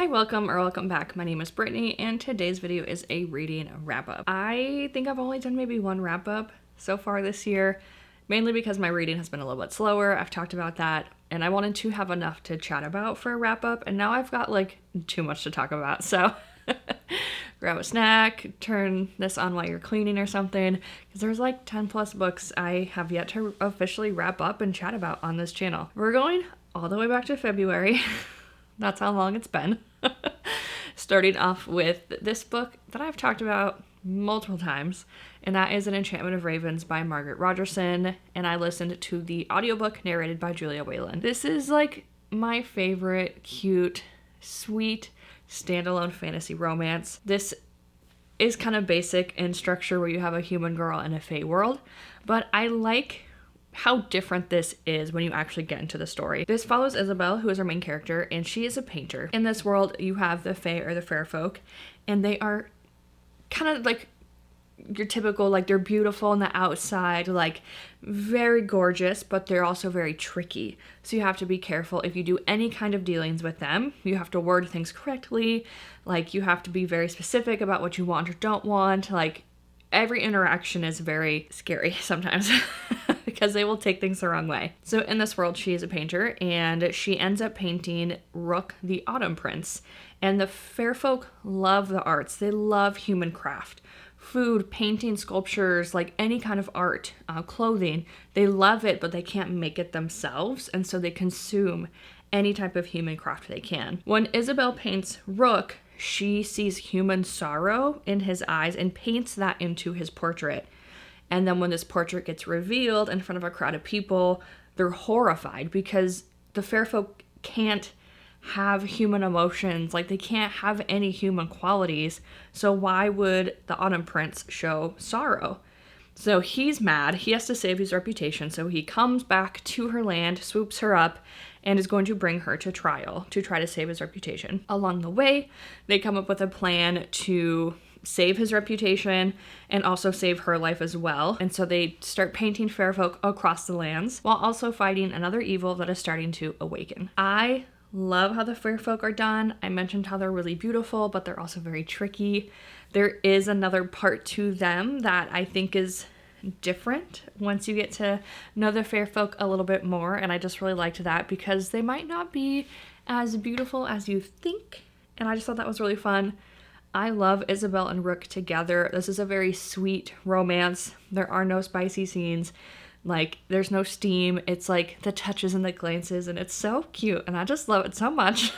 Hi, welcome back. My name is Brittany, and today's video is a reading wrap-up. I think I've only done maybe one wrap-up so far this year, mainly because my reading has been a little bit slower. I've talked about that, and I wanted to have enough to chat about for a wrap-up, and now I've got like too much to talk about, so grab a snack, turn this on while you're cleaning or something, because there's like 10 plus books I have yet to officially wrap up and chat about on this channel. We're going all the way back to February. That's how long it's been. Starting off with this book that I've talked about multiple times, and that is An Enchantment of Ravens by Margaret Rogerson, and I listened to the audiobook narrated by Julia Whalen. This is like my favorite, cute, sweet, standalone fantasy romance. This is kind of basic in structure where you have a human girl in a fae world, but I like how different this is when you actually get into the story. This follows Isabel, who is our main character, and she is a painter. In this world, you have the fae or the fair folk, and they are kind of like your typical, like they're beautiful on the outside, like very gorgeous, but they're also very tricky. So you have to be careful if you do any kind of dealings with them. You have to word things correctly. Like you have to be very specific about what you want or don't want. Like every interaction is very scary sometimes because they will take things the wrong way. So in this world, she is a painter, and she ends up painting Rook the Autumn Prince. And the fair folk love the arts. They love human craft. Food, painting, sculptures, like any kind of art, clothing. They love it, but they can't make it themselves. And so they consume any type of human craft they can. When Isabel paints Rook, she sees human sorrow in his eyes and paints that into his portrait. And then when this portrait gets revealed in front of a crowd of people, they're horrified because the fair folk can't have human emotions. Like they can't have any human qualities. So why would the Autumn Prince show sorrow? So he's mad. He has to save his reputation. So he comes back to her land, swoops her up, and is going to bring her to trial to try to save his reputation. Along the way, they come up with a plan to save his reputation and also save her life as well. And so they start painting fair folk across the lands while also fighting another evil that is starting to awaken. I love how the fair folk are done. I mentioned how they're really beautiful, but they're also very tricky. There is another part to them that I think is different once you get to know the fair folk a little bit more, and I just really liked that because they might not be as beautiful as you think, and I just thought that was really fun. I love Isabel and Rook together. This is a very sweet romance. There are no spicy scenes. Like, there's no steam. It's like the touches and the glances, and it's so cute, and I just love it so much.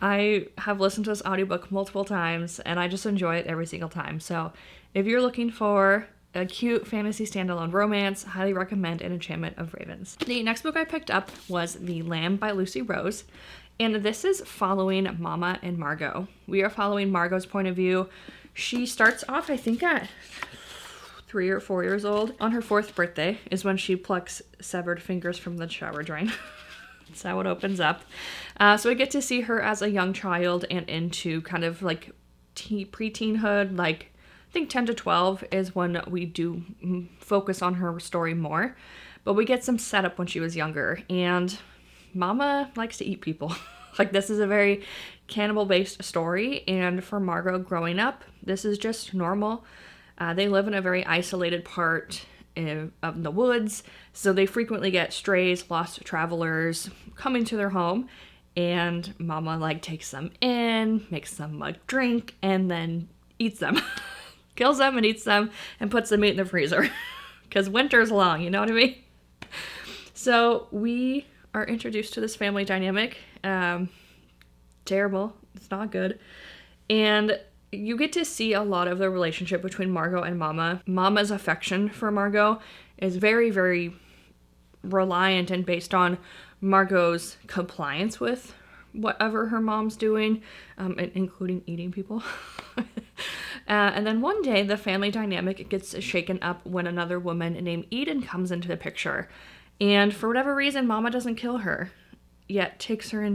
I have listened to this audiobook multiple times, and I just enjoy it every single time. So if you're looking for a cute fantasy standalone romance, highly recommend An Enchantment of Ravens. The next book I picked up was The Lamb by Lucy Rose, and this is following Mama and Margot. We are following Margot's point of view. She starts off, I think, at 3 or 4 years old. On her 4th birthday is when she plucks severed fingers from the shower drain. That's how it opens up. So we get to see her as a young child and into kind of like pre-teenhood, like I think 10 to 12 is when we do focus on her story more. But we get some setup when she was younger, and Mama likes to eat people. Like this is a very cannibal-based story, and for Margot growing up, this is just normal. They live in a very isolated part of the woods, so they frequently get strays, lost travelers coming to their home, and Mama like takes them in, makes them a drink, and then eats them. Kills them and eats them and puts the meat in the freezer because winter's long, you know what I mean? So we are introduced to this family dynamic. Terrible. It's not good. And you get to see a lot of the relationship between Margot and Mama. Mama's affection for Margot is very, very reliant and based on Margot's compliance with whatever her mom's doing, including eating people. And then one day, the family dynamic gets shaken up when another woman named Eden comes into the picture. And for whatever reason, Mama doesn't kill her, yet takes her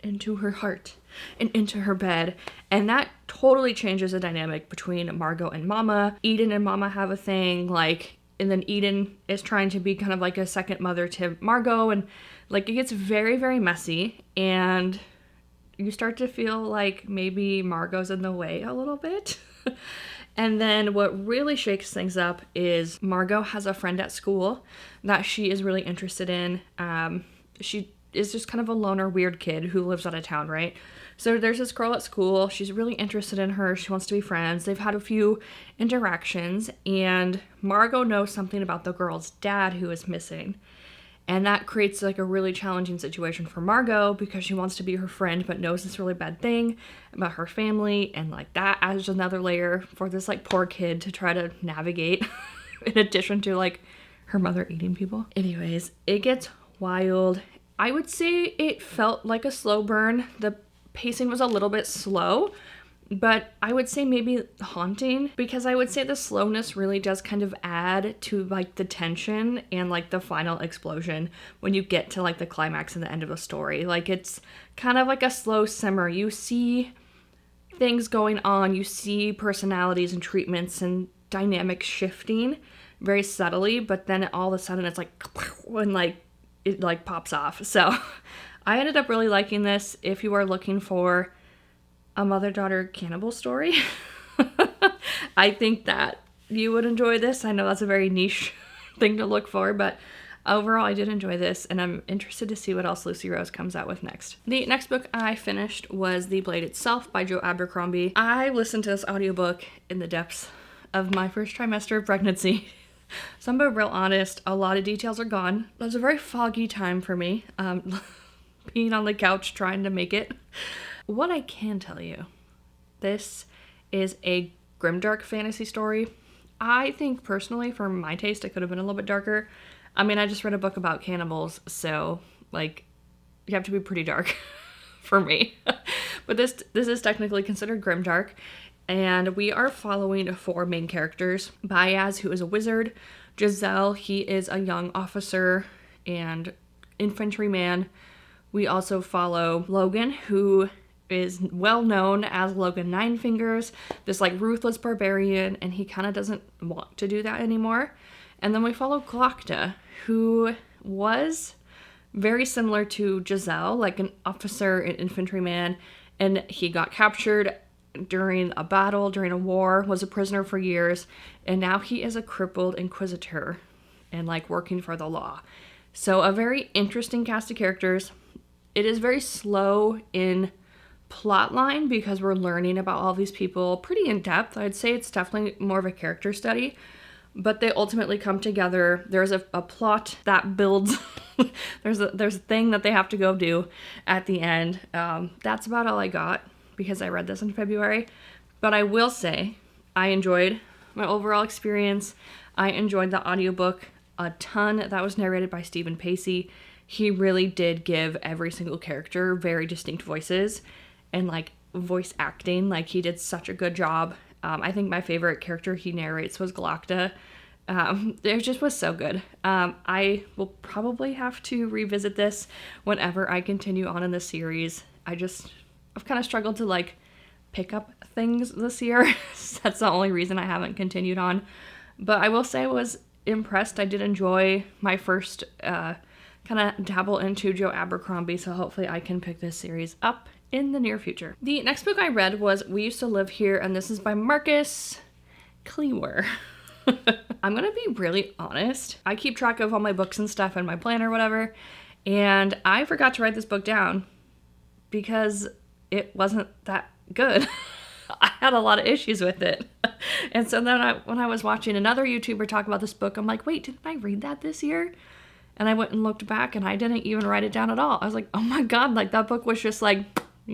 into her heart and into her bed. And that totally changes the dynamic between Margot and Mama. Eden and Mama have a thing, like, and then Eden is trying to be kind of like a second mother to Margot. And, like, it gets very, very messy. And you start to feel like maybe Margot's in the way a little bit. And then what really shakes things up is Margot has a friend at school that she is really interested in. She is just kind of a loner, weird kid who lives out of town, right? So there's this girl at school. She's really interested in her. She wants to be friends. They've had a few interactions, and Margot knows something about the girl's dad who is missing. And that creates like a really challenging situation for Margot because she wants to be her friend but knows this really bad thing about her family, and like that adds another layer for this like poor kid to try to navigate in addition to like her mother eating people. Anyways, it gets wild. I would say it felt like a slow burn. The pacing was a little bit slow, but I would say maybe haunting, because I would say the slowness really does kind of add to like the tension and like the final explosion when you get to like the climax and the end of a story. Like it's kind of like a slow simmer. You see things going on, you see personalities and treatments and dynamics shifting very subtly, but then all of a sudden it's like when like it like pops off. So I ended up really liking this. If you are looking for a mother-daughter cannibal story, I think that you would enjoy this. I know that's a very niche thing to look for, but overall I did enjoy this, and I'm interested to see what else Lucy Rose comes out with next. The next book I finished was The Blade Itself by Joe Abercrombie. I listened to this audiobook in the depths of my first trimester of pregnancy. So I'm being real honest, a lot of details are gone. It was a very foggy time for me, being on the couch trying to make it. What I can tell you, this is a grimdark fantasy story. I think personally, for my taste, it could have been a little bit darker. I mean, I just read a book about cannibals, so like you have to be pretty dark for me. But this is technically considered grimdark, and we are following 4 main characters. Baez, who is a wizard. Giselle, he is a young officer and infantryman. We also follow Logan, who is well known as Logan Ninefingers, this like ruthless barbarian, and he kind of doesn't want to do that anymore. And then we follow Glocta, who was very similar to Giselle, like an officer and infantryman, and he got captured during a battle, during a war, was a prisoner for years, and now he is a crippled inquisitor and like working for the law. So a very interesting cast of characters. It is very slow in plot line because we're learning about all these people pretty in depth. I'd say it's definitely more of a character study, but they ultimately come together. There's a plot that builds. there's a thing that they have to go do at the end. That's about all I got because I read this in February, but I will say I enjoyed my overall experience. I enjoyed the audiobook a ton. That was narrated by Stephen Pacey. He really did give every single character very distinct voices and like voice acting. Like he did such a good job. I think my favorite character he narrates was Glocta. It just was so good. I will probably have to revisit this whenever I continue on in the series. I've kind of struggled to like pick up things this year. That's the only reason I haven't continued on. But I will say I was impressed. I did enjoy my first kind of dabble into Joe Abercrombie, so hopefully I can pick this series up in the near future. The next book I read was We Used to Live Here, and this is by Marcus Klewer. I'm gonna be really honest. I keep track of all my books and stuff in my planner or whatever, and I forgot to write this book down because it wasn't that good. I had a lot of issues with it. And so then when I was watching another YouTuber talk about this book, I'm like, wait, didn't I read that this year? And I went and looked back and I didn't even write it down at all. I was like, oh my God, like that book was just like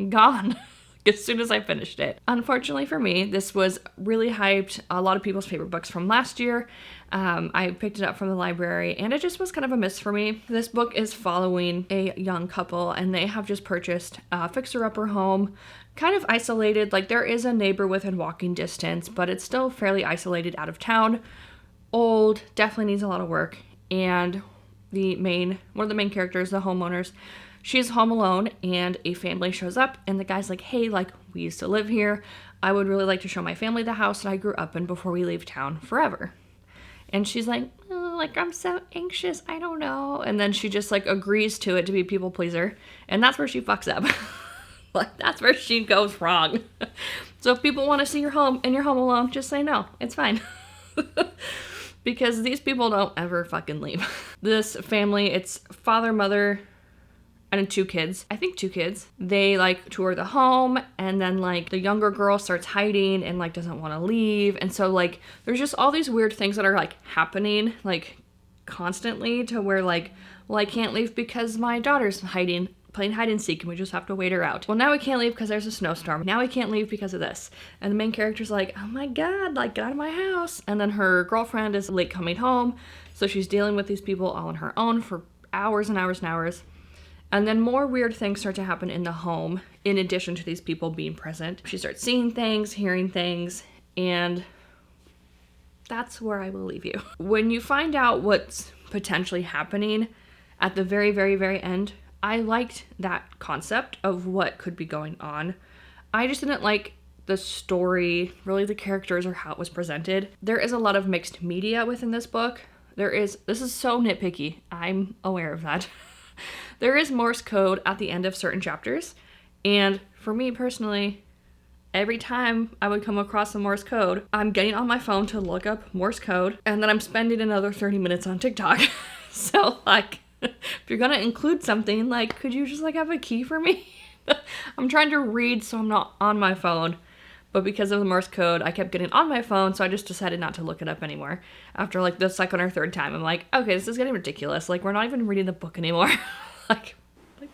gone as soon as I finished it. Unfortunately for me, this was really hyped. A lot of people's favorite books from last year. I picked it up from the library and it just was kind of a miss for me. This book is following a young couple and they have just purchased a fixer-upper home, kind of isolated. Like there is a neighbor within walking distance, but it's still fairly isolated out of town. Old, definitely needs a lot of work. And one of the main characters, the homeowners, she's home alone and a family shows up and the guy's like, hey, like we used to live here. I would really like to show my family the house that I grew up in before we leave town forever. And she's like, oh, like I'm so anxious, I don't know. And then she just like agrees to it to be people pleaser. And that's where she fucks up. Like, that's where she goes wrong. So if people want to see your home and you're home alone, just say no. It's fine. Because these people don't ever fucking leave. This family, it's father, mother, and 2 kids. I think 2 kids. They like tour the home, and then like the younger girl starts hiding and like doesn't want to leave. And so like there's just all these weird things that are like happening like constantly, to where like, well, I can't leave because my daughter's hiding, playing hide and seek, and we just have to wait her out. Well, now we can't leave because there's a snowstorm. Now we can't leave because of this. And the main character's like, oh my god, like, get out of my house. And then her girlfriend is late coming home, so she's dealing with these people all on her own for hours and hours and hours. And then more weird things start to happen in the home, in addition to these people being present. She starts seeing things, hearing things, and that's where I will leave you. When you find out what's potentially happening at the very, very, very end, I liked that concept of what could be going on. I just didn't like the story, really the characters, or how it was presented. There is a lot of mixed media within this book. This is so nitpicky. I'm aware of that. There is Morse code at the end of certain chapters. And for me personally, every time I would come across a Morse code, I'm getting on my phone to look up Morse code, and then I'm spending another 30 minutes on TikTok. So like, if you're gonna include something, like, could you just like have a key for me? I'm trying to read so I'm not on my phone, but because of the Morse code, I kept getting on my phone, so I just decided not to look it up anymore. After like the second or third time, I'm like, okay, this is getting ridiculous. Like, we're not even reading the book anymore. like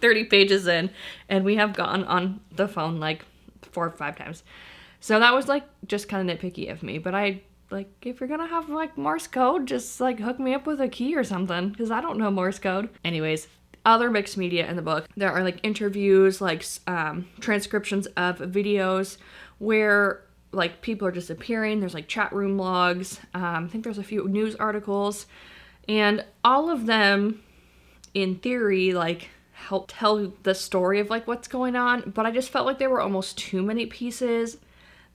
30 pages in, and we have gone on the phone like 4 or 5 times. So that was like just kind of nitpicky of me, but I like, if you're gonna have like Morse code, just like hook me up with a key or something, because I don't know Morse code. Anyways, other mixed media in the book, there are like interviews, like transcriptions of videos where like people are disappearing. There's like chat room logs. I think there's a few news articles, and all of them in theory like help tell the story of like what's going on, but I just felt like there were almost too many pieces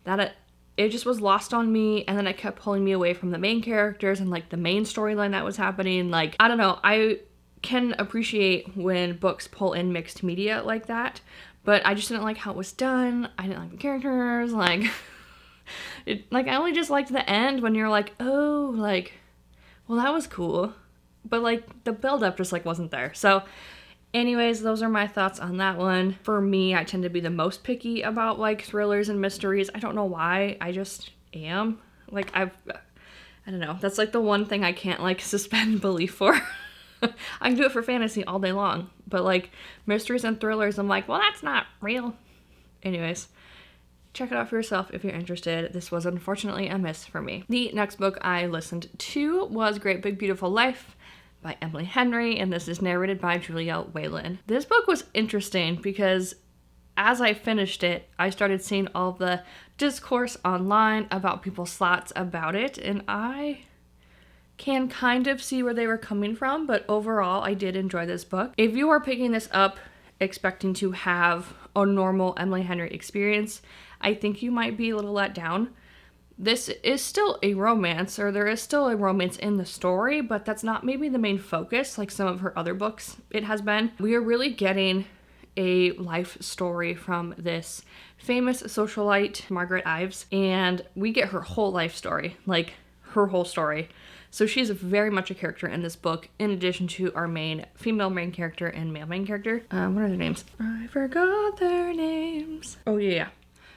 that it just was lost on me, and then it kept pulling me away from the main characters and like the main storyline that was happening. Like, I don't know, I can appreciate when books pull in mixed media like that, but I just didn't like how it was done. I didn't like the characters, like I only just liked the end when you're like, oh, like, well, that was cool, but like the build up just like wasn't there. So anyways, those are my thoughts on that one. For me, I tend to be the most picky about like thrillers and mysteries. I don't know why, I just am. Like, I don't know. That's like the one thing I can't like suspend belief for. I can do it for fantasy all day long, but like mysteries and thrillers, I'm like, well, that's not real. Anyways, check it out for yourself if you're interested. This was unfortunately a miss for me. The next book I listened to was Great Big Beautiful Life by Emily Henry, and this is narrated by Julia Whalen. This book was interesting because as I finished it, I started seeing all the discourse online about people's thoughts about it, and I can kind of see where they were coming from, but overall, I did enjoy this book. If you are picking this up expecting to have a normal Emily Henry experience, I think you might be a little let down. This is still a romance, or there is still a romance in the story, but that's not maybe the main focus like some of her other books it has been. We are really getting a life story from this famous socialite, Margaret Ives, and we get her whole life story, like her whole story. So she's very much a character in this book, in addition to our female main character and male main character. What are their names? I forgot their names. Oh yeah.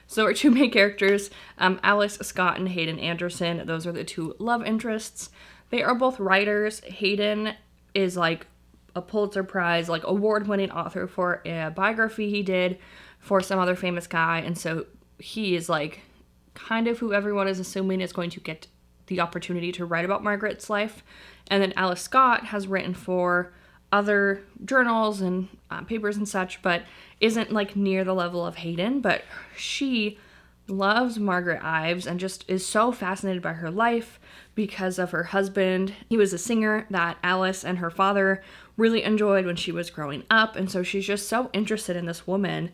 So our 2 main characters, Alice Scott and Hayden Anderson, those are the 2 love interests. They are both writers. Hayden is like a Pulitzer Prize, like award-winning author for a biography he did for some other famous guy, and so he is like kind of who everyone is assuming is going to get the opportunity to write about Margaret's life. And then Alice Scott has written for other journals and papers and such, but isn't like near the level of Hayden, but she loves Margaret Ives and just is so fascinated by her life because of her husband. He was a singer that Alice and her father really enjoyed when she was growing up, and so she's just so interested in this woman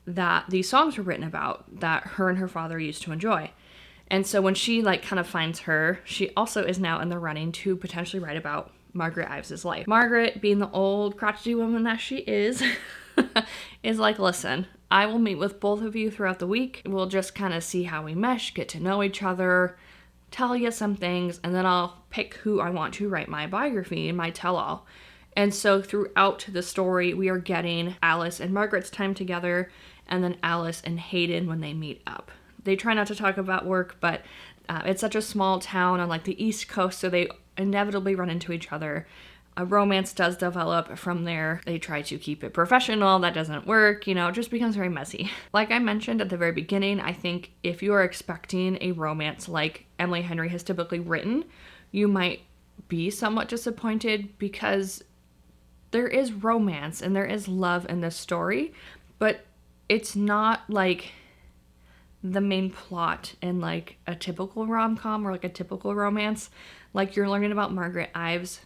that these songs were written about that her and her father used to enjoy. And so when she like kind of finds her, she also is now in the running to potentially write about Margaret Ives' life. Margaret, being the old crotchety woman that she is, is like, listen, I will meet with both of you throughout the week. We'll just kind of see how we mesh, get to know each other, tell you some things, and then I'll pick who I want to write my biography and my tell-all. And so throughout the story, we are getting Alice and Margaret's time together, and then Alice and Hayden when they meet up. They try not to talk about work, but it's such a small town on like the East Coast, so they inevitably run into each other. A romance does develop from there. They try to keep it professional. That doesn't work. It just becomes very messy. Like I mentioned at the very beginning, I think if you are expecting a romance like Emily Henry has typically written, you might be somewhat disappointed because there is romance and there is love in this story, but it's not like the main plot in like a typical rom-com or like a typical romance. Like you're learning about Margaret Ives,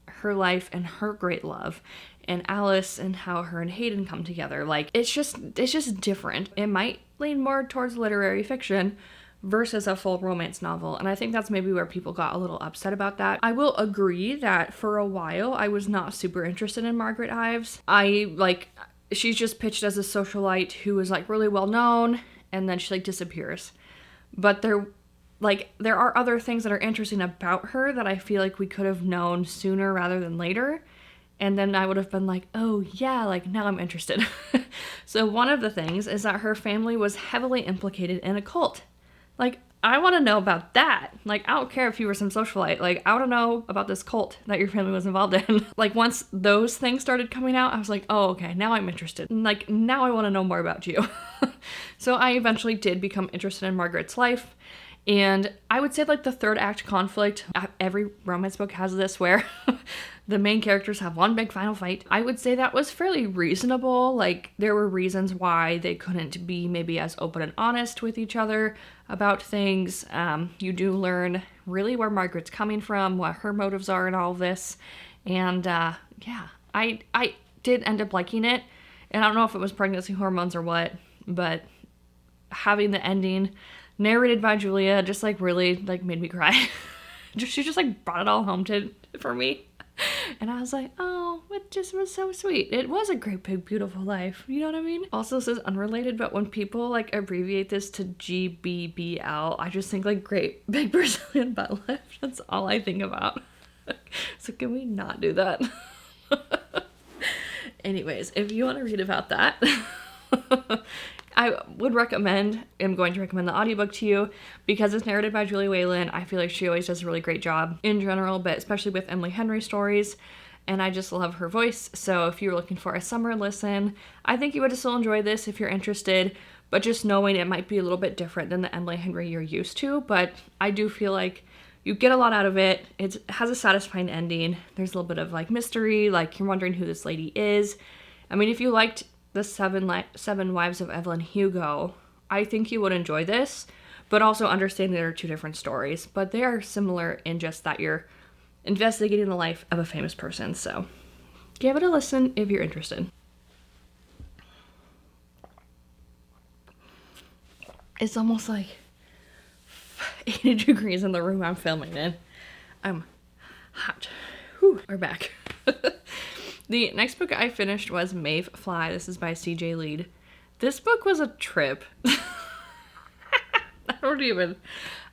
her life and her great love, and Alice and how her and Hayden come together. Like it's just different. It might lean more towards literary fiction versus a full romance novel, and I think that's maybe where people got a little upset about that. I will agree that for a while I was not super interested in Margaret Ives. She's just pitched as a socialite who is like really well known, and then she like disappears. But there are other things that are interesting about her that I feel like we could have known sooner rather than later. And then I would have been like, oh yeah, like now I'm interested. So one of the things is that her family was heavily implicated in a cult. Like, I want to know about that. Like, I don't care if you were some socialite. Like, I want to know about this cult that your family was involved in. Like, once those things started coming out, I was like, oh, okay, now I'm interested. Like, now I want to know more about you. So I eventually did become interested in Margaret's life. And I would say like the third act conflict, every romance book has this where the main characters have one big final fight. I would say that was fairly reasonable. Like there were reasons why they couldn't be maybe as open and honest with each other about things. You do learn really where Margaret's coming from, what her motives are in all of this. And yeah, I did end up liking it. And I don't know if it was pregnancy hormones or what, but having the ending narrated by Julia just like really like made me cry. She just like brought it all home for me. And I was like, oh, it just was so sweet. It was a great big beautiful life. You know what I mean? Also, this is unrelated, but when people like abbreviate this to GBBL, I just think like great big Brazilian Buttlift. That's all I think about. So can we not do that? Anyways, if you want to read about that, I'm going to recommend the audiobook to you because it's narrated by Julie Whalen. I feel like she always does a really great job in general, but especially with Emily Henry stories. And I just love her voice. So if you're looking for a summer listen, I think you would still enjoy this if you're interested, but just knowing it might be a little bit different than the Emily Henry you're used to. But I do feel like you get a lot out of it. It has a satisfying ending. There's a little bit of like mystery, like you're wondering who this lady is. I mean, if you liked the Seven Wives of Evelyn Hugo, I think you would enjoy this, but also understand there are two different stories, but they are similar in just that you're investigating the life of a famous person. So give it a listen if you're interested. It's almost like 80 degrees in the room I'm filming in. I'm hot. Whew, we're back. The next book I finished was Maeve Fly. This is by CJ Lead. This book was a trip.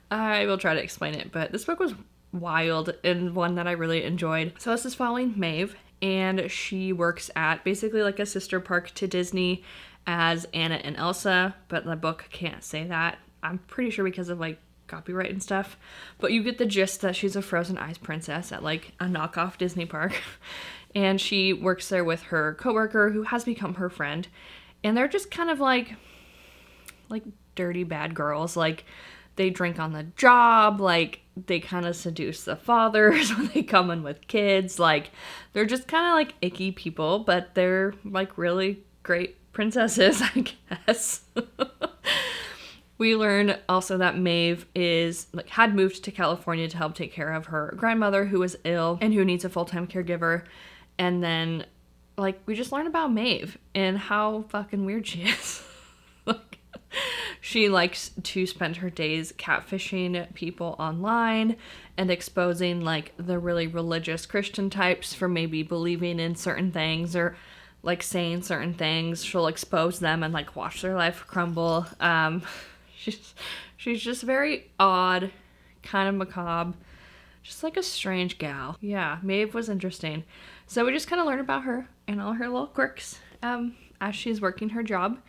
I will try to explain it, but this book was wild and one that I really enjoyed. So this is following Maeve, and she works at basically like a sister park to Disney as Anna and Elsa, but the book can't say that. I'm pretty sure because of like copyright and stuff, but you get the gist that she's a frozen ice princess at like a knockoff Disney park. And she works there with her coworker who has become her friend. And they're just kind of like dirty bad girls. Like they drink on the job, like they kind of seduce the fathers when they come in with kids. Like they're just kind of like icky people, but they're like really great princesses, I guess. We learned also that Maeve had moved to California to help take care of her grandmother who was ill and who needs a full-time caregiver. And then, like, we just learn about Maeve and how fucking weird she is. Like, she likes to spend her days catfishing people online and exposing, like, the really religious Christian types for maybe believing in certain things or like saying certain things, she'll expose them and like watch their life crumble. She's just very odd, kind of macabre, just like a strange gal. Yeah, Maeve was interesting. So we just kind of learn about her and all her little quirks as she's working her job.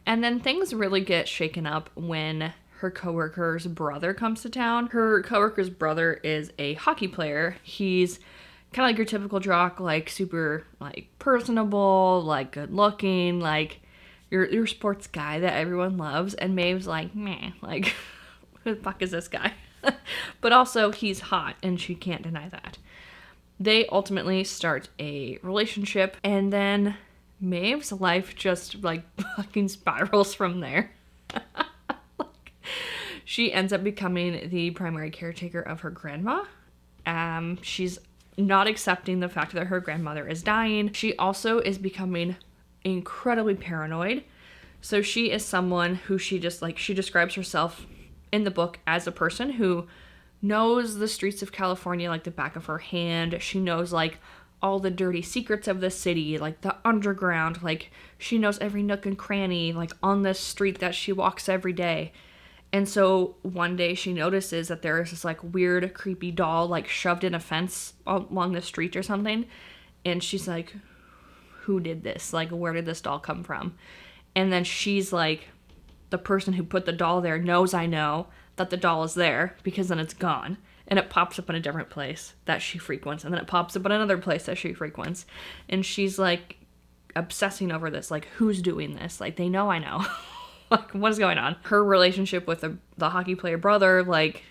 And then things really get shaken up when her coworker's brother comes to town. Her coworker's brother is a hockey player. He's kind of like your typical jock, like super like personable, like good looking, like your sports guy that everyone loves. And Maeve's like, meh, like who the fuck is this guy? But also he's hot and she can't deny that. They ultimately start a relationship, and then Maeve's life just like fucking spirals from there. Like, she ends up becoming the primary caretaker of her grandma. She's not accepting the fact that her grandmother is dying. She also is becoming incredibly paranoid. So she is someone who she describes herself in the book as a person who knows the streets of California like the back of her hand. She knows like all the dirty secrets of the city, like the underground, like she knows every nook and cranny, like on this street that she walks every day. And so one day she notices that there is this like weird, creepy doll like shoved in a fence along the street or something. And she's like, who did this? Like, where did this doll come from? And then she's like, the person who put the doll there knows I know that the doll is there, because then it's gone. And it pops up in a different place that she frequents. And then it pops up in another place that she frequents. And she's like obsessing over this. Like, who's doing this? Like, they know I know. Like, what is going on? Her relationship with the hockey player brother, like,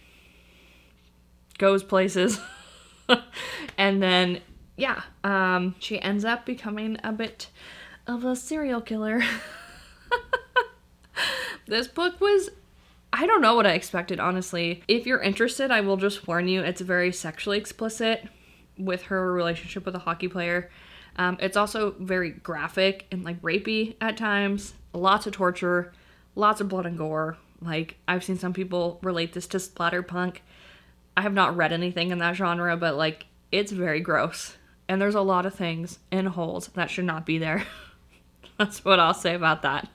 goes places. And then, yeah, she ends up becoming a bit of a serial killer. This book was, I don't know what I expected, honestly. If you're interested, I will just warn you, it's very sexually explicit with her relationship with a hockey player. It's also very graphic and like rapey at times. Lots of torture, lots of blood and gore. Like, I've seen some people relate this to splatterpunk. I have not read anything in that genre, but like, it's very gross. And there's a lot of things in holes that should not be there. That's what I'll say about that.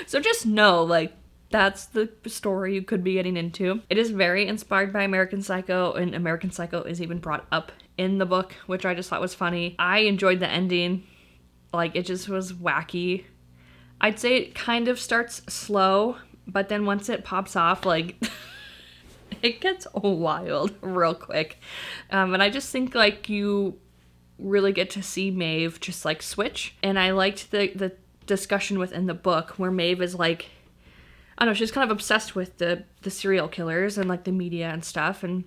So just know, like, that's the story you could be getting into. It is very inspired by American Psycho, and American Psycho is even brought up in the book, which I just thought was funny. I enjoyed the ending. Like, it just was wacky. I'd say it kind of starts slow, but then once it pops off, like, it gets wild real quick. And I just think, like, you really get to see Maeve just, like, switch. And I liked the discussion within the book where Maeve is, like, I don't know, she's kind of obsessed with the serial killers and, like, the media and stuff. And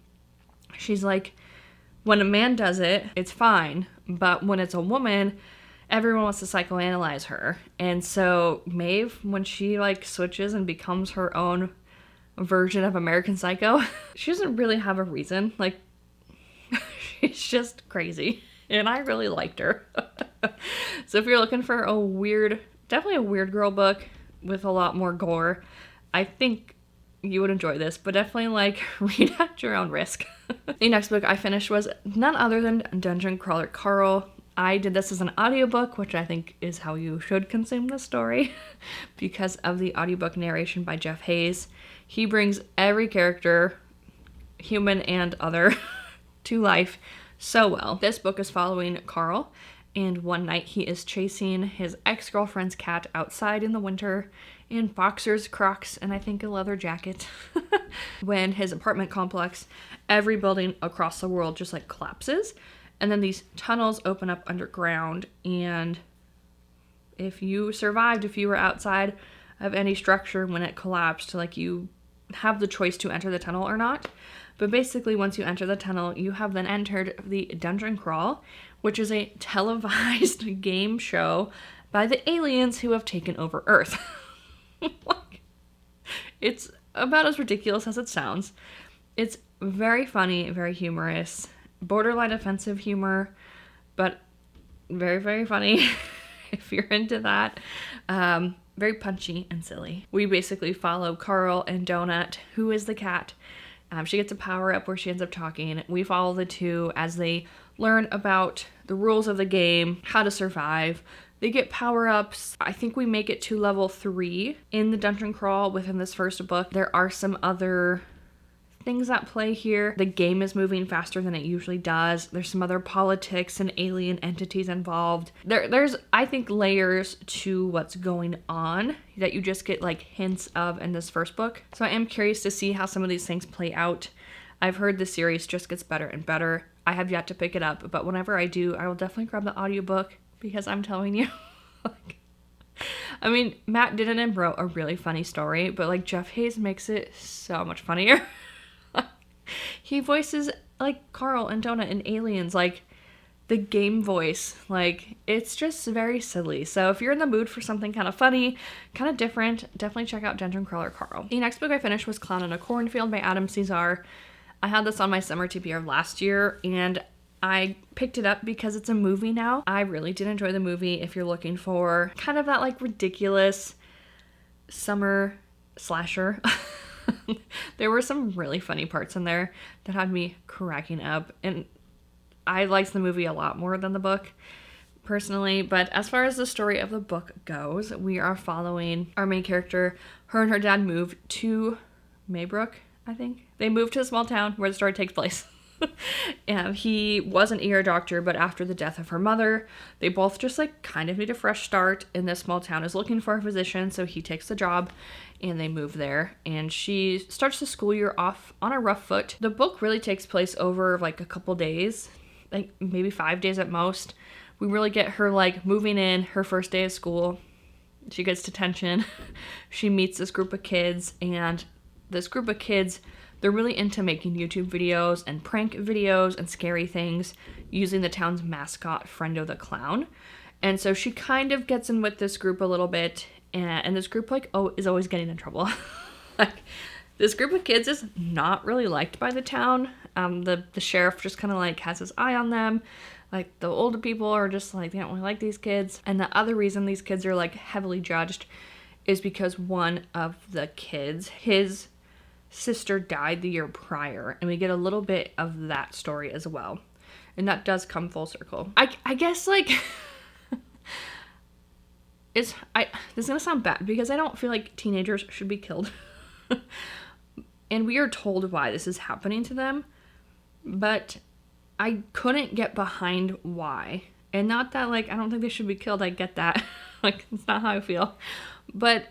she's like, when a man does it, it's fine. But when it's a woman, everyone wants to psychoanalyze her. And so Maeve, when she, like, switches and becomes her own version of American Psycho, she doesn't really have a reason. Like, she's just crazy. And I really liked her. So if you're looking for a weird, definitely a weird girl book with a lot more gore, I think you would enjoy this, but definitely, like, read at your own risk. The next book I finished was none other than Dungeon Crawler Carl. I did this as an audiobook, which I think is how you should consume the story, because of the audiobook narration by Jeff Hayes. He brings every character, human and other, to life so well. This book is following Carl, and one night he is chasing his ex-girlfriend's cat outside in the winter in boxers, Crocs, and I think a leather jacket. When his apartment complex, every building across the world just, like, collapses, and then these tunnels open up underground, and if you survived, if you were outside of any structure when it collapsed, like, you have the choice to enter the tunnel or not. But basically, once you enter the tunnel, you have then entered the Dungeon Crawl, which is a televised game show by the aliens who have taken over Earth. It's about as ridiculous as it sounds. It's very funny, very humorous, borderline offensive humor, but very, very funny if you're into that. Very punchy and silly. We basically follow Carl and Donut, who is the cat. She gets a power up where she ends up talking. We follow the two as they learn about the rules of the game, how to survive. They get power-ups. I think we make it to level 3 in the dungeon crawl within this first book. There are some other things at play here. The game is moving faster than it usually does. There's some other politics and alien entities involved. There's, I think, layers to what's going on that you just get like hints of in this first book. So I am curious to see how some of these things play out. I've heard the series just gets better and better. I have yet to pick it up, but whenever I do, I will definitely grab the audiobook because I'm telling you, like, I mean, Matt did it and wrote a really funny story, but like Jeff Hayes makes it so much funnier. He voices like Carl and Donut and Aliens, like the game voice. Like, it's just very silly. So if you're in the mood for something kind of funny, kind of different, definitely check out Dungeon Crawler Carl. The next book I finished was Clown in a Cornfield by Adam Cesar. I had this on my summer TBR last year, and I picked it up because it's a movie now. I really did enjoy the movie. If you're looking for kind of that like ridiculous summer slasher, there were some really funny parts in there that had me cracking up, and I liked the movie a lot more than the book personally. But as far as the story of the book goes, we are following our main character. Her and her dad moved to Maybrook, I think. They moved to a small town where the story takes place. And he was an ear doctor, but after the death of her mother, they both just like kind of need a fresh start, and this small town is looking for a physician, so he takes the job and they move there, and she starts the school year off on a rough foot. The book really takes place over like a couple days, like maybe 5 days at most. We really get her like moving in, her first day of school. She gets detention. She meets this group of kids, and this group of kids, they're really into making YouTube videos and prank videos and scary things using the town's mascot, Friendo the Clown. And so she kind of gets in with this group a little bit, and this group like is always getting in trouble. Like, this group of kids is not really liked by the town. The sheriff just kind of like has his eye on them. Like, the older people are just like, they don't really like these kids. And the other reason these kids are like heavily judged is because one of the kids, his sister died the year prior, and we get a little bit of that story as well, and that does come full circle. I guess like this is gonna sound bad because I don't feel like teenagers should be killed. And we are told why this is happening to them, but I couldn't get behind why. And not that like I don't think they should be killed, I get that. Like, it's not how I feel, but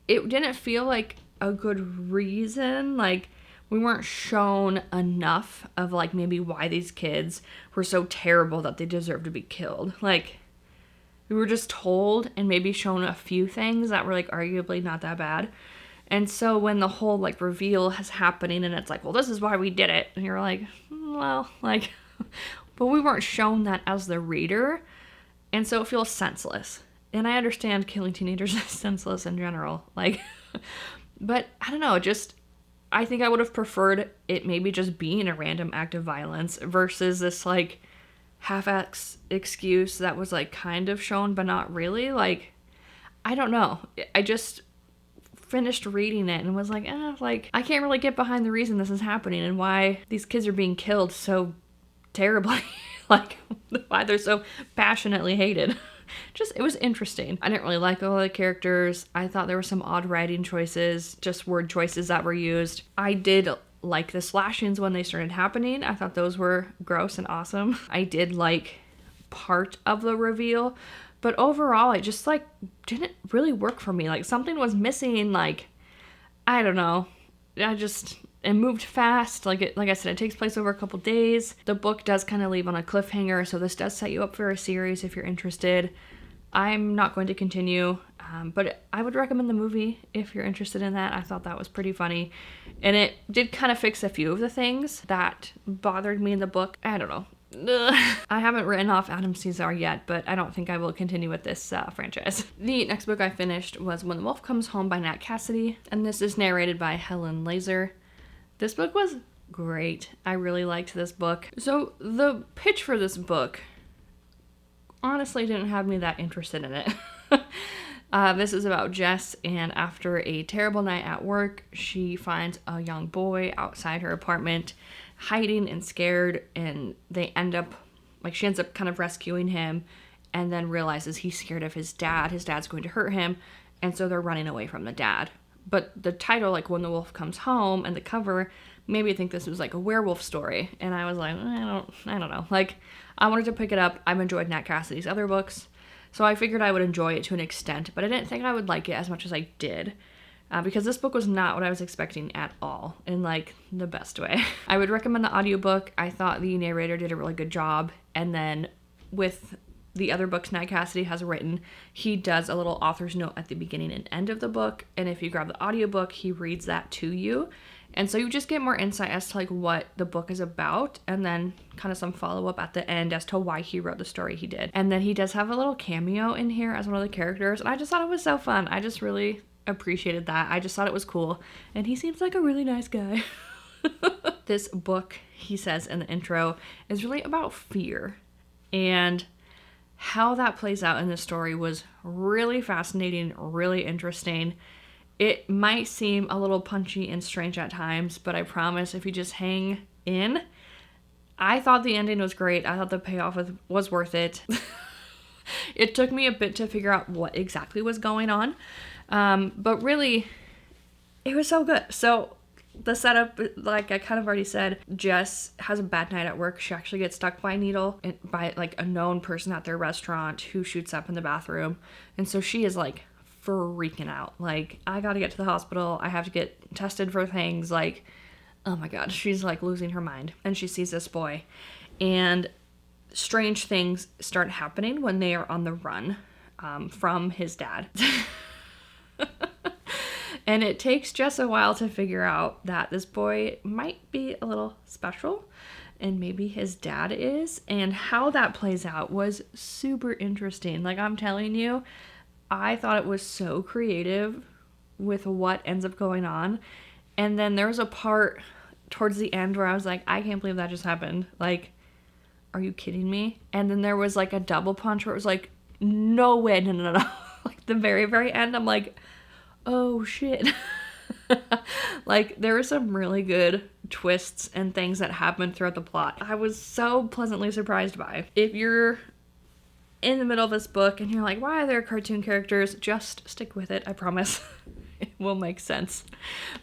it didn't feel like a good reason. Like, we weren't shown enough of like maybe why these kids were so terrible that they deserve to be killed. Like, we were just told and maybe shown a few things that were like arguably not that bad. And so when the whole like reveal is happening and it's like, well, this is why we did it, and you're like, well, like, but we weren't shown that as the reader, and so it feels senseless. And I understand killing teenagers is senseless in general, like, but I don't know, just, I think I would have preferred it maybe just being a random act of violence versus this like half-ass excuse that was like kind of shown but not really. Like, I don't know, I just finished reading it and was like, like, I can't really get behind the reason this is happening and why these kids are being killed so terribly. Like, why they're so passionately hated. Just, it was interesting. I didn't really like all the characters. I thought there were some odd writing choices, just word choices that were used. I did like the slashings when they started happening. I thought those were gross and awesome. I did like part of the reveal, but overall it just like didn't really work for me. Like, something was missing. Like, I don't know. It moved fast. Like I said, it takes place over a couple days. The book does kind of leave on a cliffhanger, so this does set you up for a series if you're interested. I'm not going to continue, but I would recommend the movie if you're interested in that. I thought that was pretty funny, and it did kind of fix a few of the things that bothered me in the book. I don't know. I haven't written off Adam Cesar yet, but I don't think I will continue with this franchise. The next book I finished was When the Wolf Comes Home by Nat Cassidy, and this is narrated by Helen Laser. This book was great. I really liked this book. So the pitch for this book honestly didn't have me that interested in it. This is about Jess, and after a terrible night at work, she finds a young boy outside her apartment hiding and scared, and they end up, like, she ends up kind of rescuing him and then realizes he's scared of his dad. His dad's going to hurt him, and so they're running away from the dad. But the title, like, When the Wolf Comes Home, and the cover made me think this was like a werewolf story, and I was like, I don't know. Like, I wanted to pick it up. I've enjoyed Nat Cassidy's other books, so I figured I would enjoy it to an extent, but I didn't think I would like it as much as I did. Because this book was not what I was expecting at all, in like the best way. I would recommend the audiobook. I thought the narrator did a really good job, and then with the other books Nat Cassidy has written, he does a little author's note at the beginning and end of the book, and if you grab the audiobook, he reads that to you, and so you just get more insight as to like what the book is about, and then kind of some follow-up at the end as to why he wrote the story he did. And then he does have a little cameo in here as one of the characters, and I just thought it was so fun. I just really appreciated that. I just thought it was cool, and he seems like a really nice guy. This book, he says in the intro, is really about fear, and how that plays out in the story was really fascinating, really interesting. It might seem a little punchy and strange at times, but I promise if you just hang in, I thought the ending was great. I thought the payoff was worth it. It took me a bit to figure out what exactly was going on, but really, it was so good. So the setup, like I kind of already said, Jess has a bad night at work. She actually gets stuck by a needle by like a known person at their restaurant who shoots up in the bathroom. And so she is like freaking out. Like, I gotta get to the hospital. I have to get tested for things. Like, oh my God, she's like losing her mind. And she sees this boy, and strange things start happening when they are on the run from his dad. And it takes Jess a while to figure out that this boy might be a little special, and maybe his dad is, and how that plays out was super interesting. Like, I'm telling you, I thought it was so creative with what ends up going on. And then there was a part towards the end where I was like, I can't believe that just happened. Like, are you kidding me? And then there was like a double punch where it was like, no way, no. Like the very, very end, I'm like, oh shit. Like, there were some really good twists and things that happened throughout the plot. I was so pleasantly surprised by. If you're in the middle of this book and you're like, why are there cartoon characters? Just stick with it, I promise. It will make sense.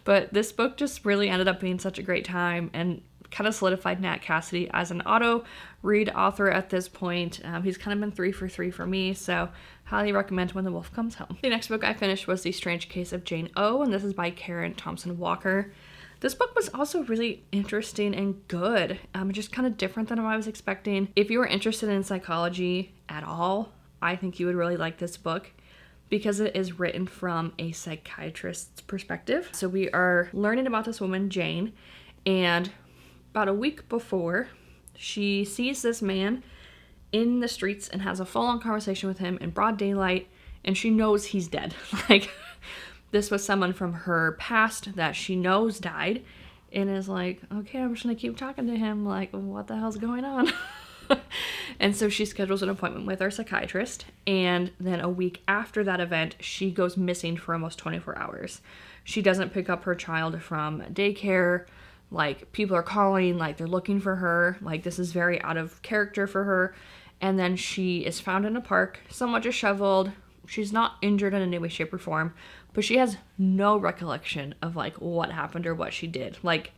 But this book just really ended up being such a great time, and kind of solidified Nat Cassidy as an auto read author at this point. He's kind of been 3 for 3 for me, so highly recommend When the Wolf Comes Home. The next book I finished was The Strange Case of Jane O, and this is by Karen Thompson Walker. This book was also really interesting and good, just kind of different than what I was expecting. If you were interested in psychology at all, I think you would really like this book, because it is written from a psychiatrist's perspective. So we are learning about this woman, Jane, and about a week before, she sees this man in the streets and has a full-on conversation with him in broad daylight, and she knows he's dead. Like, this was someone from her past that she knows died, and is like, okay, I'm just gonna keep talking to him, like, what the hell's going on? And so she schedules an appointment with our psychiatrist, and then a week after that event, she goes missing for almost 24 hours. She doesn't pick up her child from daycare. Like, people are calling, like, they're looking for her. Like, this is very out of character for her. And then she is found in a park, somewhat disheveled. She's not injured in any way, shape, or form, but she has no recollection of, like, what happened or what she did. Like,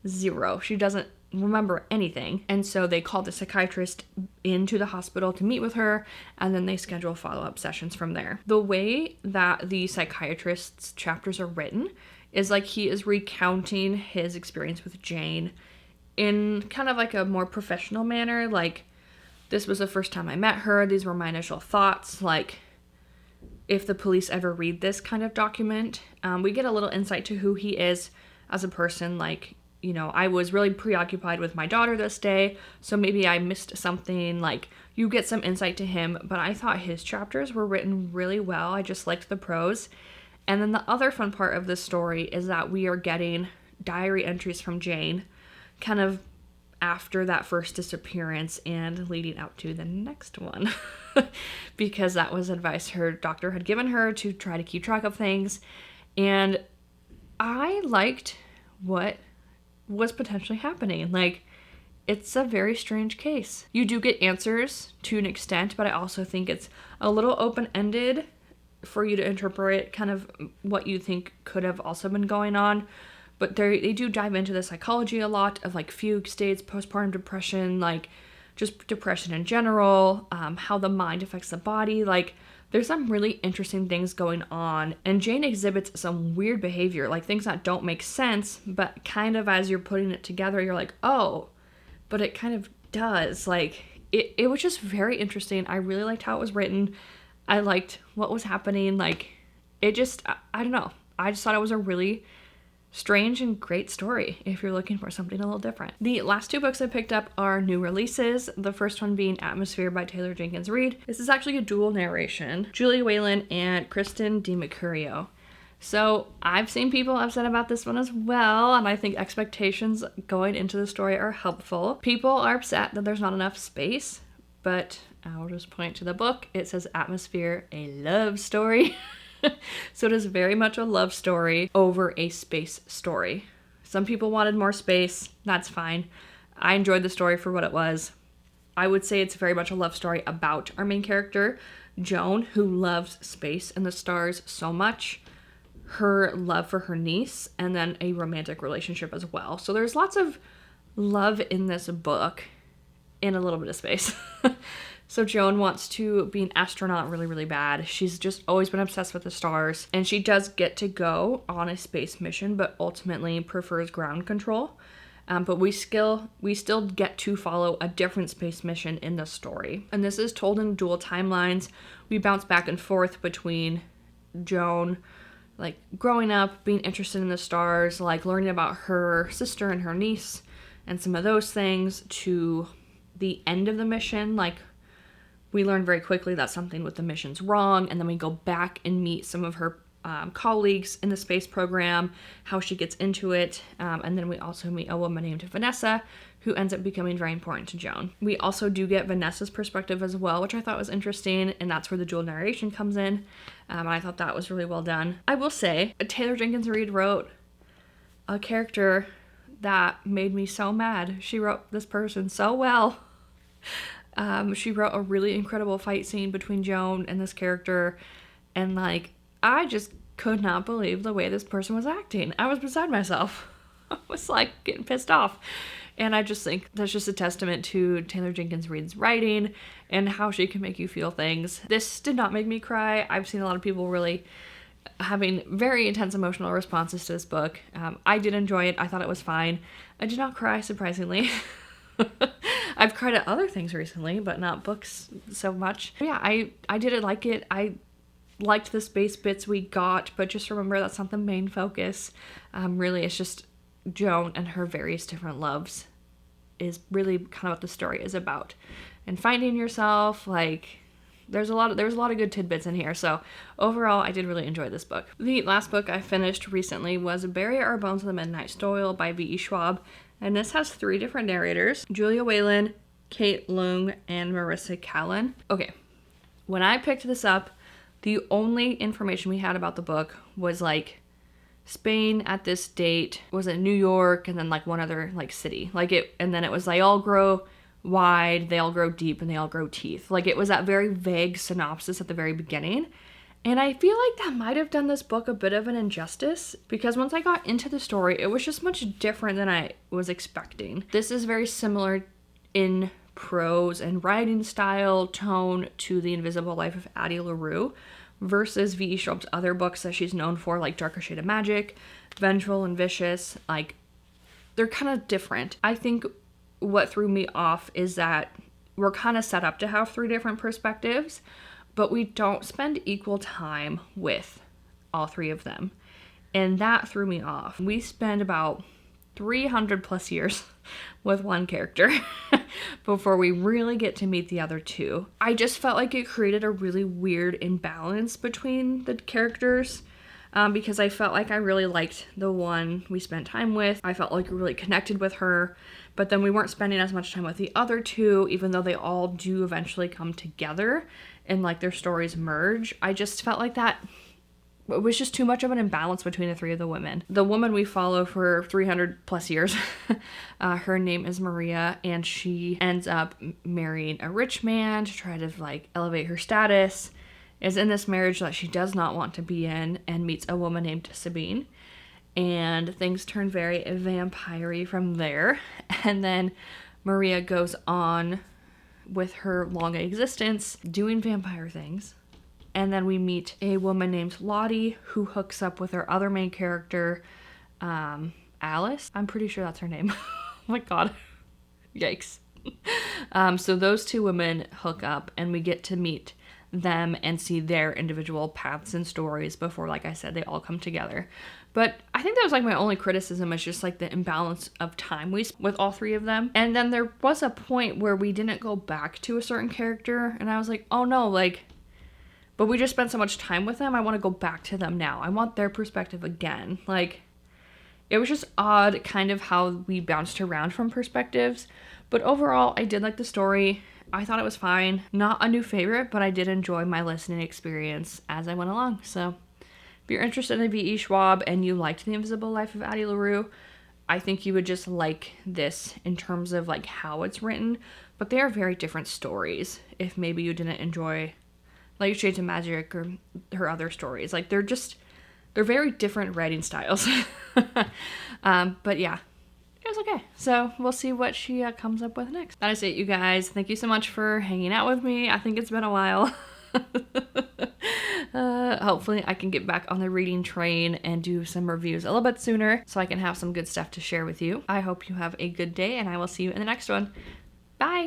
zero. She doesn't remember anything. And so they call the psychiatrist into the hospital to meet with her, and then they schedule follow-up sessions from there. The way that the psychiatrist's chapters are written is like he is recounting his experience with Jane in kind of like a more professional manner. Like, this was the first time I met her. These were my initial thoughts. Like, if the police ever read this kind of document, we get a little insight to who he is as a person. Like, you know, I was really preoccupied with my daughter this day, so maybe I missed something. Like, you get some insight to him, but I thought his chapters were written really well. I just liked the prose. And then the other fun part of this story is that we are getting diary entries from Jane kind of after that first disappearance and leading up to the next one. Because that was advice her doctor had given her to try to keep track of things. And I liked what was potentially happening. Like, it's a very strange case. You do get answers to an extent, but I also think it's a little open-ended for you to interpret kind of what you think could have also been going on. But they do dive into the psychology a lot of like fugue states, postpartum depression, like just depression in general, how the mind affects the body. Like, there's some really interesting things going on. And Jane exhibits some weird behavior, like things that don't make sense, but kind of as you're putting it together, you're like, oh, but it kind of does. Like, it was just very interesting. I really liked how it was written. I liked what was happening. Like, it just, I don't know. I just thought it was a really strange and great story if you're looking for something a little different. The last 2 books I picked up are new releases. The first one being Atmosphere by Taylor Jenkins Reid. This is actually a dual narration. Julia Whalen and Kristen DiMercurio. So I've seen people upset about this one as well, and I think expectations going into the story are helpful. People are upset that there's not enough space, but I'll just point to the book. It says Atmosphere, a love story. So it is very much a love story over a space story. Some people wanted more space. That's fine. I enjoyed the story for what it was. I would say it's very much a love story about our main character, Joan, who loves space and the stars so much. Her love for her niece, and then a romantic relationship as well. So there's lots of love in this book in a little bit of space. So Joan wants to be an astronaut really, really bad. She's just always been obsessed with the stars, and she does get to go on a space mission, but ultimately prefers ground control. But we still get to follow a different space mission in the story. And this is told in dual timelines. We bounce back and forth between Joan, like growing up, being interested in the stars, like learning about her sister and her niece and some of those things, to the end of the mission. Like, we learn very quickly that something with the mission's wrong, and then we go back and meet some of her colleagues in the space program, how she gets into it, and then we also meet a woman named Vanessa, who ends up becoming very important to Joan. We also do get Vanessa's perspective as well, which I thought was interesting, and that's where the dual narration comes in. I thought that was really well done. I will say, Taylor Jenkins Reid wrote a character that made me so mad. She wrote this person so well. She wrote a really incredible fight scene between Joan and this character, and like, I just could not believe the way this person was acting. I was beside myself. I was like getting pissed off. And I just think that's just a testament to Taylor Jenkins Reid's writing and how she can make you feel things. This did not make me cry. I've seen a lot of people really having very intense emotional responses to this book. I did enjoy it. I thought it was fine. I did not cry, surprisingly. I've cried at other things recently, but not books so much. But yeah, I did like it. I liked the space bits we got, but just remember that's not the main focus. Really, it's just Joan and her various different loves is really kind of what the story is about. And finding yourself, like, there's a lot of good tidbits in here. So overall, I did really enjoy this book. The last book I finished recently was Bury Our Bones in the Midnight Soil by V.E. Schwab. And this has 3 different narrators: Julia Whalen, Kate Leung, and Marissa Callan. Okay, when I picked this up, the only information we had about the book was like Spain at this date, was it New York, and then like one other like city. Like it, and then it was they all grow wide, they all grow deep, and they all grow teeth. Like it was that very vague synopsis at the very beginning. And I feel like that might have done this book a bit of an injustice, because once I got into the story, it was just much different than I was expecting. This is very similar in prose and writing style, tone to The Invisible Life of Addie LaRue, versus V.E. Schwab's other books that she's known for, like Darker Shade of Magic, Vengeful and Vicious. Like, they're kind of different. I think what threw me off is that we're kind of set up to have 3 different perspectives, but we don't spend equal time with all 3 of them. And that threw me off. We spend about 300 plus years with one character before we really get to meet the other 2. I just felt like it created a really weird imbalance between the characters, because I felt like I really liked the one we spent time with. I felt like we really connected with her, but then we weren't spending as much time with the other 2, even though they all do eventually come together and like their stories merge. I just felt like that it was just too much of an imbalance between the three of the women. The woman we follow for 300 plus years, her name is Maria, and she ends up marrying a rich man to try to like elevate her status, is in this marriage that she does not want to be in, and meets a woman named Sabine. And things turn very vampire-y from there. And then Maria goes on with her long existence doing vampire things. And then we meet a woman named Lottie who hooks up with our other main character, Alice. I'm pretty sure that's her name. Oh my god. Yikes. So those two women hook up and we get to meet them and see their individual paths and stories before, like I said, they all come together. But I think that was like my only criticism, is just like the imbalance of time we spent with all three of them. And then there was a point where we didn't go back to a certain character and I was like, oh no, like, but we just spent so much time with them. I want to go back to them now. I want their perspective again. Like, it was just odd kind of how we bounced around from perspectives. But overall, I did like the story. I thought it was fine. Not a new favorite, but I did enjoy my listening experience as I went along. So if you're interested in V.E. Schwab and you liked The Invisible Life of Addie LaRue, I think you would just like this in terms of like how it's written. But they are very different stories if maybe you didn't enjoy like Shades of Magic or her other stories. Like they're very different writing styles. But yeah, it was okay. So we'll see what she comes up with next. That is it, you guys. Thank you so much for hanging out with me. I think it's been a while. Hopefully I can get back on the reading train and do some reviews a little bit sooner so I can have some good stuff to share with you. I hope you have a good day and I will see you in the next one. Bye!